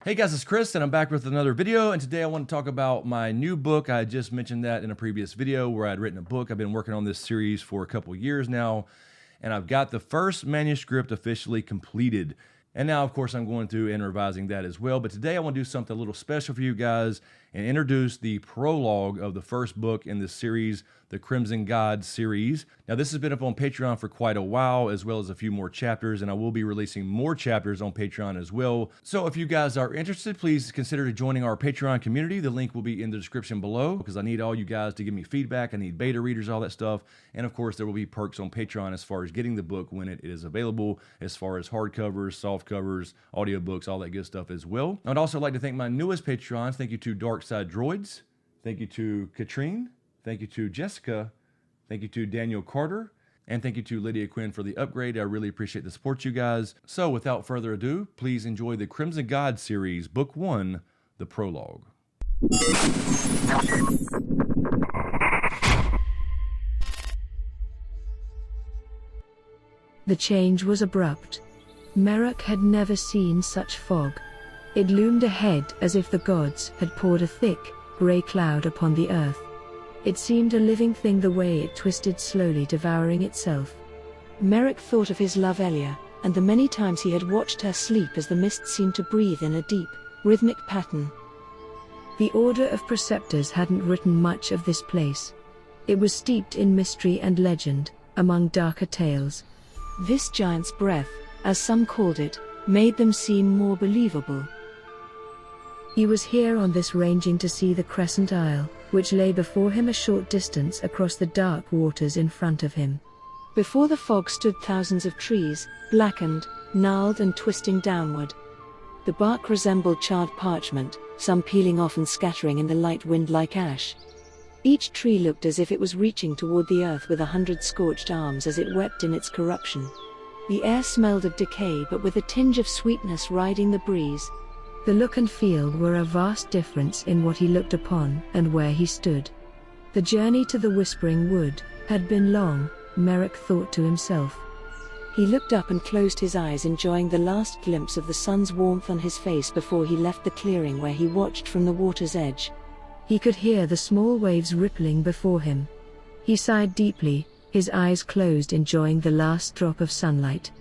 Hey guys, it's Chris and I'm back with another video, and today I want to talk about my new book. I just mentioned that in a previous video where I'd written a book. I've been working on this series for a couple years now, and I've got the first manuscript officially completed. And now, of course, I'm going through and revising that as well. But today I want to do something a little special for you guys and introduce the prologue of the first book in this series, the Crimson God series. Now, this has been up on Patreon for quite a while, as well as a few more chapters, and I will be releasing more chapters on Patreon as well. So if you guys are interested, please consider joining our Patreon community. The link will be in the description below, because I need all you guys to give me feedback. I need beta readers, all that stuff. And of course, there will be perks on Patreon as far as getting the book when it is available, as far as hardcovers, soft covers, audiobooks, all that good stuff as well. I'd also like to thank my newest Patrons. Thank you to Dark Side Droids. Thank you to Katrine. Thank you to Jessica. Thank you to Daniel Carter. And thank you to Lydia Quinn for the upgrade. I really appreciate the support, you guys. So without further ado, please enjoy the Crimson God series, Book 1, the Prologue. The change was abrupt. Merrick had never seen such fog. It loomed ahead as if the gods had poured a thick, grey cloud upon the earth. It seemed a living thing the way it twisted slowly, devouring itself. Merrick thought of his love Elliot, and the many times he had watched her sleep as the mist seemed to breathe in a deep, rhythmic pattern. The Order of Preceptors hadn't written much of this place. It was steeped in mystery and legend, among darker tales. This giant's breath, as some called it, made them seem more believable. He was here on this ranging to see the Crescent Isle, which lay before him a short distance across the dark waters in front of him. Before the fog stood thousands of trees, blackened, gnarled and twisting downward. The bark resembled charred parchment, some peeling off and scattering in the light wind like ash. Each tree looked as if it was reaching toward the earth with 100 scorched arms as it wept in its corruption. The air smelled of decay, but with a tinge of sweetness riding the breeze. The look and feel were a vast difference in what he looked upon and where he stood. The journey to the Whispering Wood had been long, Merrick thought to himself. He looked up and closed his eyes, enjoying the last glimpse of the sun's warmth on his face before he left the clearing where he watched from the water's edge. He could hear the small waves rippling before him. He sighed deeply, his eyes closed, enjoying the last drop of sunlight.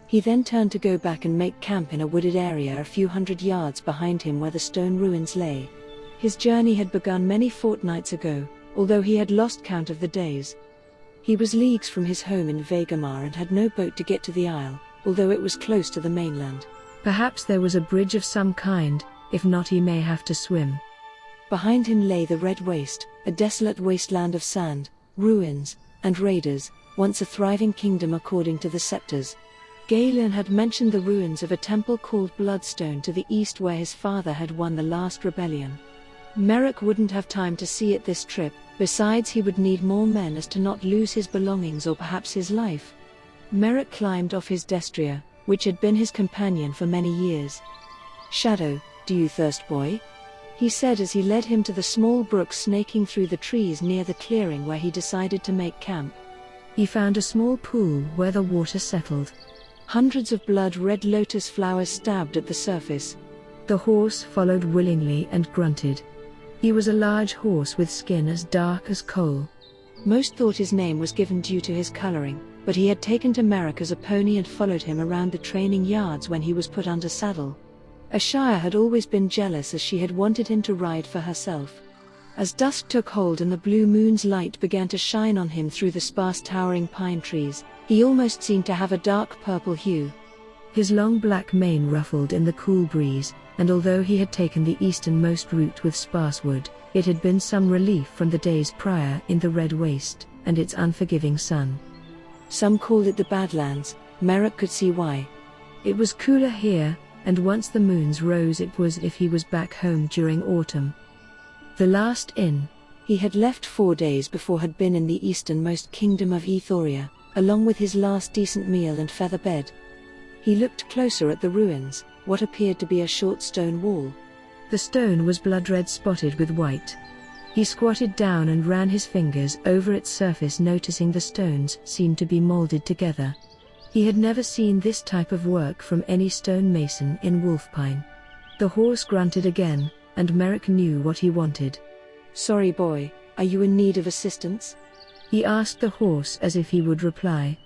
He then turned to go back and make camp in a wooded area a few hundred yards behind him where the stone ruins lay. His journey had begun many fortnights ago, although he had lost count of the days. He was leagues from his home in Vegamar and had no boat to get to the isle, although it was close to the mainland. Perhaps there was a bridge of some kind, if not he may have to swim. Behind him lay the Red Waste, a desolate wasteland of sand, ruins, and raiders, once a thriving kingdom according to the scepters. Galen had mentioned the ruins of a temple called Bloodstone to the east where his father had won the last rebellion. Merrick wouldn't have time to see it this trip, besides he would need more men as to not lose his belongings or perhaps his life. Merrick climbed off his destrier, which had been his companion for many years. "Shadow, do you thirst, boy?" he said as he led him to the small brook snaking through the trees near the clearing where he decided to make camp. He found a small pool where the water settled. Hundreds of blood-red lotus flowers stabbed at the surface. The horse followed willingly and grunted. He was a large horse with skin as dark as coal. Most thought his name was given due to his coloring, but he had taken to Merrick as a pony and followed him around the training yards when he was put under saddle. Ashaya had always been jealous as she had wanted him to ride for herself. As dusk took hold and the blue moon's light began to shine on him through the sparse towering pine trees, he almost seemed to have a dark purple hue. His long black mane ruffled in the cool breeze, and although he had taken the easternmost route with sparse wood, it had been some relief from the days prior in the Red Waste and its unforgiving sun. Some called it the Badlands. Merrick could see why. It was cooler here, and once the moons rose it was as if he was back home during autumn. The last inn he had left 4 days before had been in the easternmost kingdom of Ethoria, along with his last decent meal and feather bed. He looked closer at the ruins, what appeared to be a short stone wall. The stone was blood-red spotted with white. He squatted down and ran his fingers over its surface, noticing the stones seemed to be molded together. He had never seen this type of work from any stonemason in Wolfpine. The horse grunted again, and Merrick knew what he wanted. "Sorry boy, are you in need of assistance?" he asked the horse as if he would reply.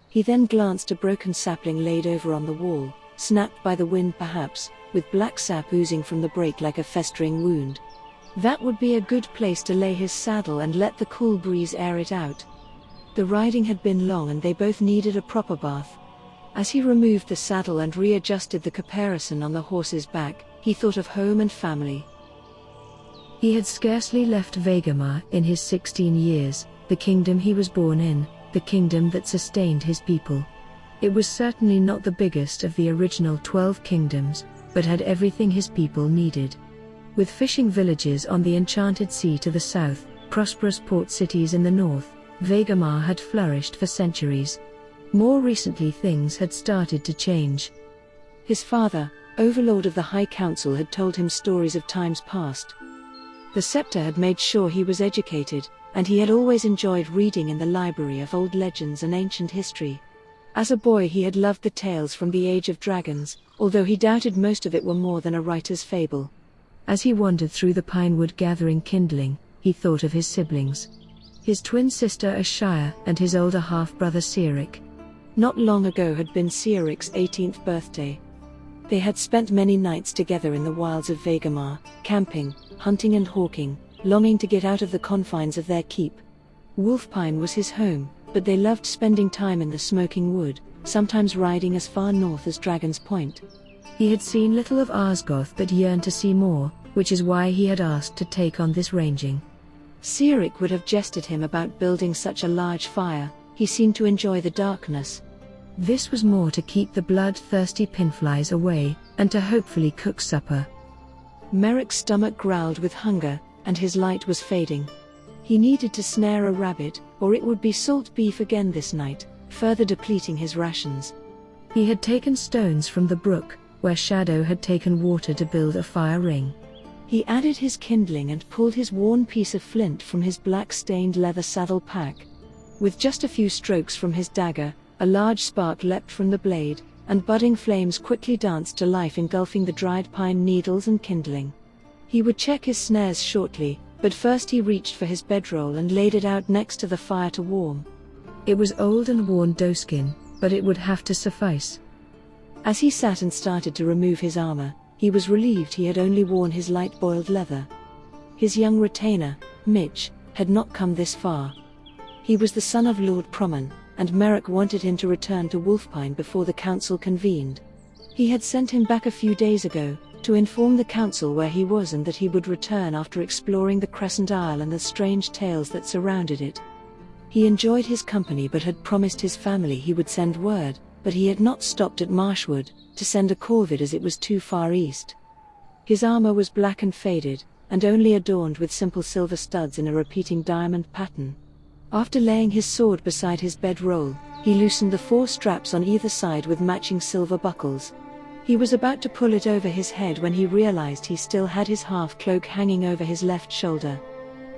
He then glanced at a broken sapling laid over on the wall, snapped by the wind perhaps, with black sap oozing from the break like a festering wound. That would be a good place to lay his saddle and let the cool breeze air it out. The riding had been long and they both needed a proper bath. As he removed the saddle and readjusted the caparison on the horse's back, he thought of home and family. He had scarcely left Vegamar in his 16 years, the kingdom he was born in, the kingdom that sustained his people. It was certainly not the biggest of the original 12 kingdoms, but had everything his people needed. With fishing villages on the enchanted sea to the south, prosperous port cities in the north, Vegamar had flourished for centuries. More recently things had started to change. His father, overlord of the High Council, had told him stories of times past. The scepter had made sure he was educated, and he had always enjoyed reading in the library of old legends and ancient history. As a boy he had loved the tales from the Age of Dragons, although he doubted most of it were more than a writer's fable. As he wandered through the pinewood gathering kindling, he thought of his siblings. His twin sister Ashaya and his older half-brother Sirik. Not long ago had been Sirik's 18th birthday. They had spent many nights together in the wilds of Vegamar, camping, hunting and hawking, longing to get out of the confines of their keep. Wolfpine was his home, but they loved spending time in the smoking wood, sometimes riding as far north as Dragon's Point. He had seen little of Arsgoth but yearned to see more, which is why he had asked to take on this ranging. Sirik would have jested him about building such a large fire. He seemed to enjoy the darkness. This was more to keep the bloodthirsty pinflies away, and to hopefully cook supper. Merrick's stomach growled with hunger, and his light was fading. He needed to snare a rabbit, or it would be salt beef again this night, further depleting his rations. He had taken stones from the brook, where Shadow had taken water to build a fire ring. He added his kindling and pulled his worn piece of flint from his black-stained leather saddle pack. With just a few strokes from his dagger, a large spark leapt from the blade, and budding flames quickly danced to life, engulfing the dried pine needles and kindling. He would check his snares shortly, but first he reached for his bedroll and laid it out next to the fire to warm. It was old and worn doeskin, but it would have to suffice. As he sat and started to remove his armor, he was relieved he had only worn his light-boiled leather. His young retainer, Mitch, had not come this far. He was the son of Lord Proman, and Merrick wanted him to return to Wolfpine before the council convened. He had sent him back a few days ago, to inform the council where he was and that he would return after exploring the Crescent Isle and the strange tales that surrounded it. He enjoyed his company but had promised his family he would send word, but he had not stopped at Marshwood to send a corvid as it was too far east. His armor was black and faded, and only adorned with simple silver studs in a repeating diamond pattern. After laying his sword beside his bedroll, he loosened the 4 straps on either side with matching silver buckles. He was about to pull it over his head when he realized he still had his half-cloak hanging over his left shoulder.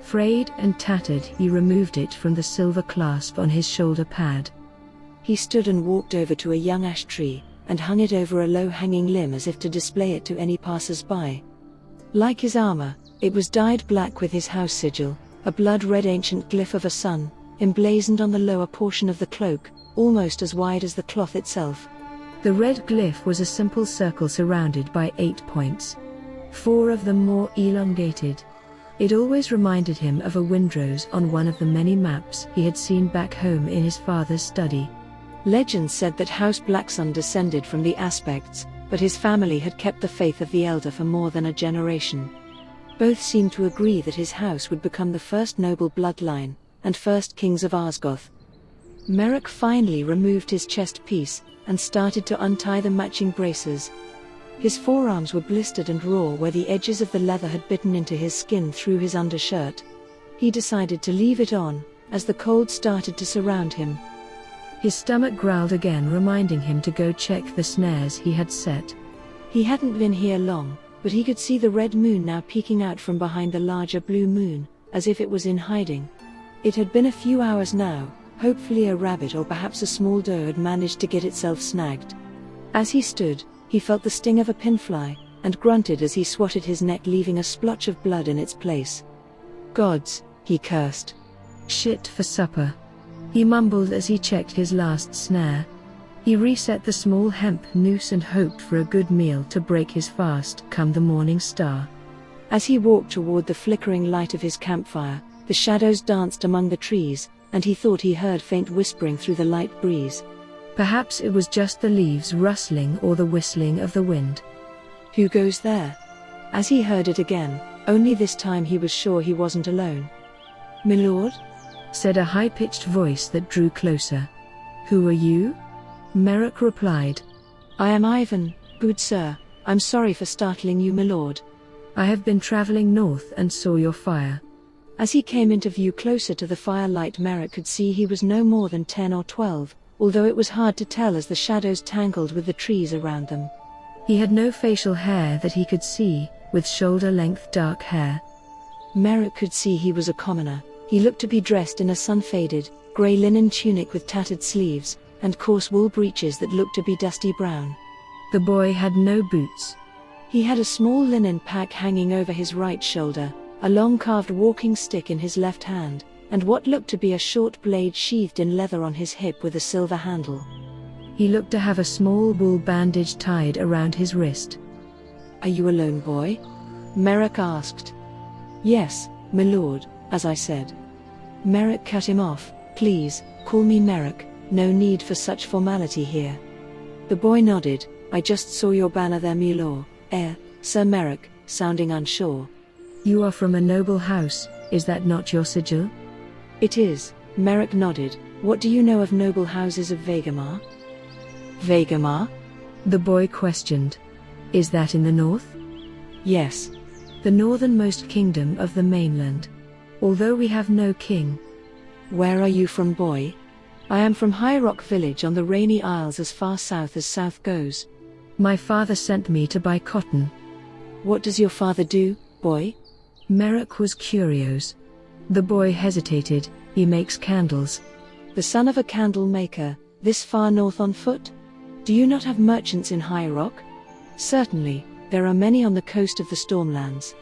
Frayed and tattered, he removed it from the silver clasp on his shoulder pad. He stood and walked over to a young ash tree, and hung it over a low-hanging limb as if to display it to any passers-by. Like his armor, it was dyed black with his house sigil, a blood-red ancient glyph of a sun, emblazoned on the lower portion of the cloak, almost as wide as the cloth itself. The red glyph was a simple circle surrounded by 8 points. 4 of them more elongated. It always reminded him of a windrose on one of the many maps he had seen back home in his father's study. Legend said that House Blacksun descended from the Aspects, but his family had kept the faith of the Elder for more than a generation. Both seemed to agree that his house would become the first noble bloodline, and first kings of Arsgoth. Merrick finally removed his chest piece, and started to untie the matching braces. His forearms were blistered and raw where the edges of the leather had bitten into his skin through his undershirt. He decided to leave it on, as the cold started to surround him. His stomach growled again, reminding him to go check the snares he had set. He hadn't been here long, but he could see the red moon now peeking out from behind the larger blue moon, as if it was in hiding. It had been a few hours now. Hopefully a rabbit or perhaps a small doe had managed to get itself snagged. As he stood, he felt the sting of a pinfly, and grunted as he swatted his neck, leaving a splotch of blood in its place. "Gods," he cursed. "Shit for supper," he mumbled as he checked his last snare. He reset the small hemp noose and hoped for a good meal to break his fast come the morning star. As he walked toward the flickering light of his campfire, the shadows danced among the trees, and he thought he heard faint whispering through the light breeze. Perhaps it was just the leaves rustling or the whistling of the wind. "Who goes there?" As he heard it again, only this time he was sure he wasn't alone. "Milord?" said a high-pitched voice that drew closer. "Who are you?" Merrick replied. "I am Ivan, good sir. I'm sorry for startling you, milord. "I have been traveling north and saw your fire." As he came into view closer to the firelight, Merrick could see he was no more than 10 or 12, although it was hard to tell as the shadows tangled with the trees around them. He had no facial hair that he could see, with shoulder-length dark hair. Merrick could see he was a commoner. He looked to be dressed in a sun-faded, grey linen tunic with tattered sleeves, and coarse wool breeches that looked to be dusty brown. The boy had no boots. He had a small linen pack hanging over his right shoulder, a long carved walking stick in his left hand, and what looked to be a short blade sheathed in leather on his hip with a silver handle. He looked to have a small wool bandage tied around his wrist. "Are you alone, boy?" Merrick asked. "Yes, my lord, as I said." Merrick cut him off. "Please, call me Merrick, no need for such formality here." The boy nodded. "I just saw your banner there, milord, Sir Merrick," sounding unsure. "You are from a noble house, is that not your sigil?" "It is," Merrick nodded. "What do you know of noble houses of Vegamar?" "Vegamar?" the boy questioned. "Is that in the north?" "Yes." "The northernmost kingdom of the mainland. Although we have no king." "Where are you from, boy?" "I am from High Rock Village on the Rainy Isles, as far south as south goes." "My father sent me to buy cotton." "What does your father do, boy?" Merrick was curious. The boy hesitated. "He makes candles." "The son of a candle maker, this far north on foot? Do you not have merchants in High Rock?" "Certainly, there are many on the coast of the Stormlands."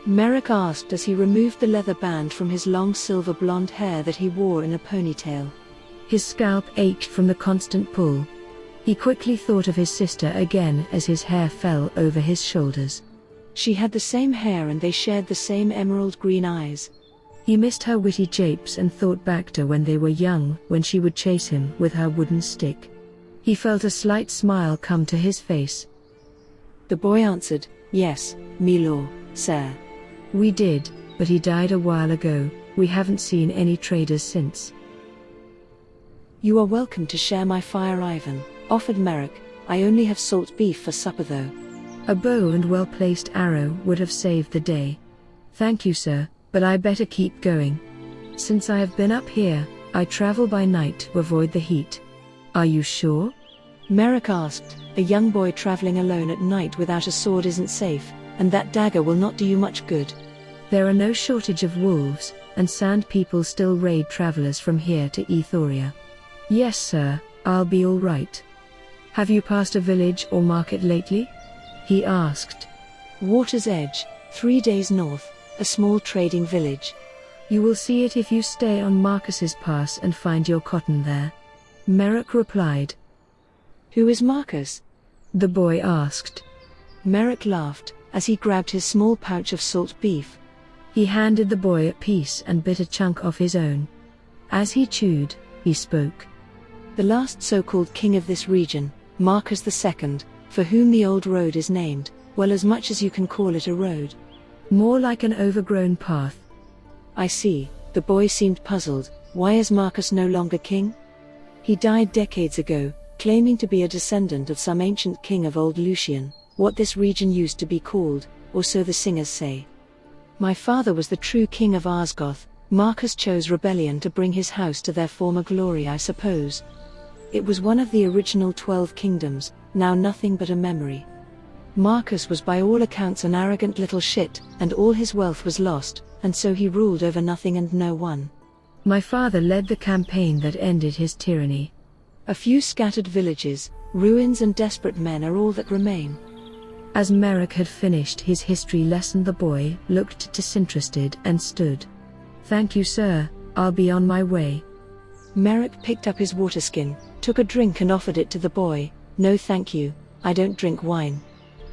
Merrick asked as he removed the leather band from his long silver blonde hair that he wore in a ponytail. His scalp ached from the constant pull. He quickly thought of his sister again as his hair fell over his shoulders. She had the same hair and they shared the same emerald green eyes. He missed her witty japes and thought back to when they were young, when she would chase him with her wooden stick. He felt a slight smile come to his face. The boy answered, "Yes, milord, sir." "We did, but he died a while ago. We haven't seen any traders since." "You are welcome to share my fire, Ivan," offered Merrick. "I only have salt beef for supper though." A bow and well-placed arrow would have saved the day. "Thank you, sir, but I better keep going. Since I have been up here, I travel by night to avoid the heat." "Are you sure?" Merrick asked. "A young boy traveling alone at night without a sword isn't safe, and that dagger will not do you much good." "There are no shortage of wolves, and sand people still raid travelers from here to Ethoria." "Yes, sir, I'll be all right." "Have you passed a village or market lately?" he asked. "Water's Edge, 3 days north, a small trading village." "You will see it if you stay on Marcus's Pass and find your cotton there," Merrick replied. "Who is Marcus?" the boy asked. Merrick laughed as he grabbed his small pouch of salt beef. He handed the boy a piece and bit a chunk off his own. As he chewed, he spoke. "The last so-called king of this region, Marcus II, for whom the old road is named, well, as much as you can call it a road." "More like an overgrown path." "I see." The boy seemed puzzled. "Why is Marcus no longer king?" "He died decades ago, claiming to be a descendant of some ancient king of Old Lucian, what this region used to be called, or so the singers say. My father was the true king of Arsgoth. Marcus chose rebellion to bring his house to their former glory, I suppose. It was one of the original 12 kingdoms, now nothing but a memory. Marcus was by all accounts an arrogant little shit, and all his wealth was lost, and so he ruled over nothing and no one. My father led the campaign that ended his tyranny. A few scattered villages, ruins and desperate men are all that remain." As Merrick had finished his history lesson, the boy looked disinterested and stood. "Thank you, sir, I'll be on my way." Merrick picked up his water skin, took a drink and offered it to the boy. "No thank you, I don't drink wine."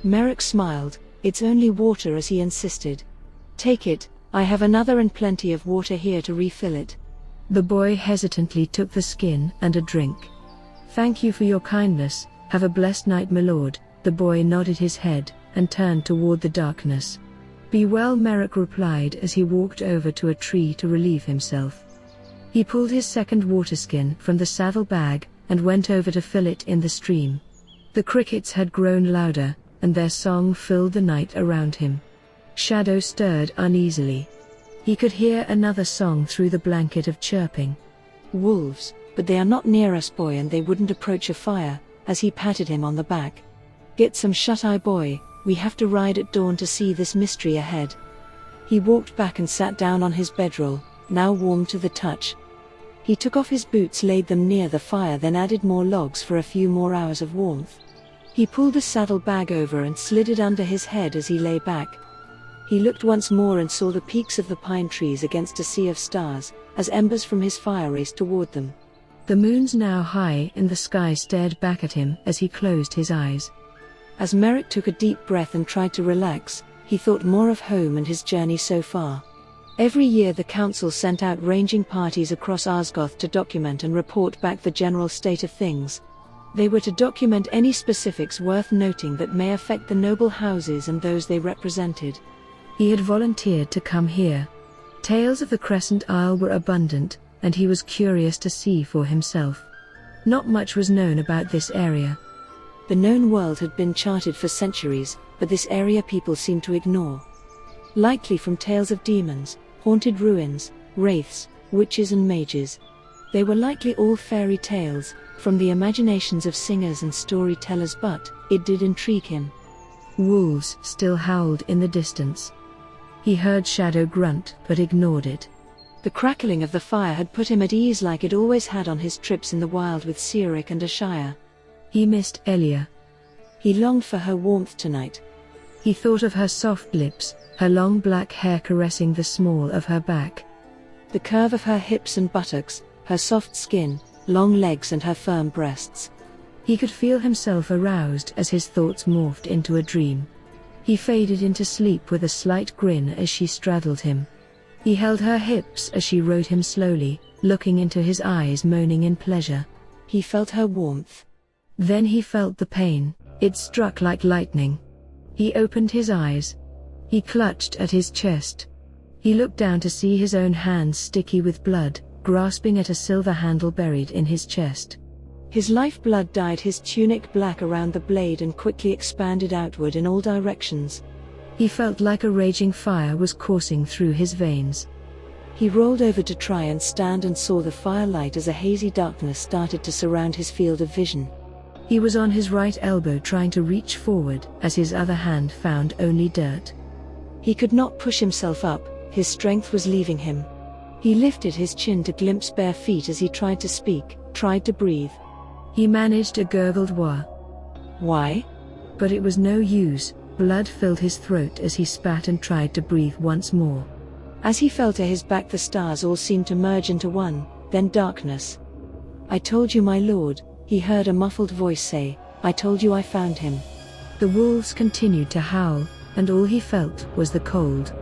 Merrick smiled. "It's only water," as he insisted. "Take it, I have another and plenty of water here to refill it." The boy hesitantly took the skin and a drink. "Thank you for your kindness, have a blessed night, my lord." The boy nodded his head and turned toward the darkness. "Be well," Merrick replied as he walked over to a tree to relieve himself. He pulled his second water skin from the saddle bag and went over to fill it in the stream. The crickets had grown louder, and their song filled the night around him. Shadow stirred uneasily. He could hear another song through the blanket of chirping. "Wolves, but they are not near us, boy, and they wouldn't approach a fire," as he patted him on the back. "Get some shut-eye, boy, we have to ride at dawn to see this mystery ahead." He walked back and sat down on his bedroll, now warm to the touch. He took off his boots, laid them near the fire, then added more logs for a few more hours of warmth. He pulled the saddle bag over and slid it under his head as he lay back. He looked once more and saw the peaks of the pine trees against a sea of stars, as embers from his fire raced toward them. The moons, now high in the sky, stared back at him as he closed his eyes. As Merrick took a deep breath and tried to relax, he thought more of home and his journey so far. Every year the council sent out ranging parties across Osgoth to document and report back the general state of things. They were to document any specifics worth noting that may affect the noble houses and those they represented. He had volunteered to come here. Tales of the Crescent Isle were abundant, and he was curious to see for himself. Not much was known about this area. The known world had been charted for centuries, but this area people seemed to ignore. Likely from tales of demons, haunted ruins, wraiths, witches and mages. They were likely all fairy tales, from the imaginations of singers and storytellers, but it did intrigue him. Wolves still howled in the distance. He heard Shadow grunt but ignored it. The crackling of the fire had put him at ease like it always had on his trips in the wild with Sirik and Ashaya. He missed Elia. He longed for her warmth tonight. He thought of her soft lips, her long black hair caressing the small of her back. The curve of her hips and buttocks, her soft skin, long legs and her firm breasts. He could feel himself aroused as his thoughts morphed into a dream. He faded into sleep with a slight grin as she straddled him. He held her hips as she rode him slowly, looking into his eyes, moaning in pleasure. He felt her warmth. Then he felt the pain. It struck like lightning. He opened his eyes. He clutched at his chest. He looked down to see his own hands sticky with blood, grasping at a silver handle buried in his chest. His lifeblood dyed his tunic black around the blade and quickly expanded outward in all directions. He felt like a raging fire was coursing through his veins. He rolled over to try and stand and saw the firelight as a hazy darkness started to surround his field of vision. He was on his right elbow trying to reach forward as his other hand found only dirt. He could not push himself up, his strength was leaving him. He lifted his chin to glimpse bare feet as he tried to speak, tried to breathe. He managed a gurgled wah. "Why?" But it was no use. Blood filled his throat as he spat and tried to breathe once more. As he fell to his back, the stars all seemed to merge into one, then darkness. "I told you, my lord," he heard a muffled voice say. "I told you I found him." The wolves continued to howl, and all he felt was the cold.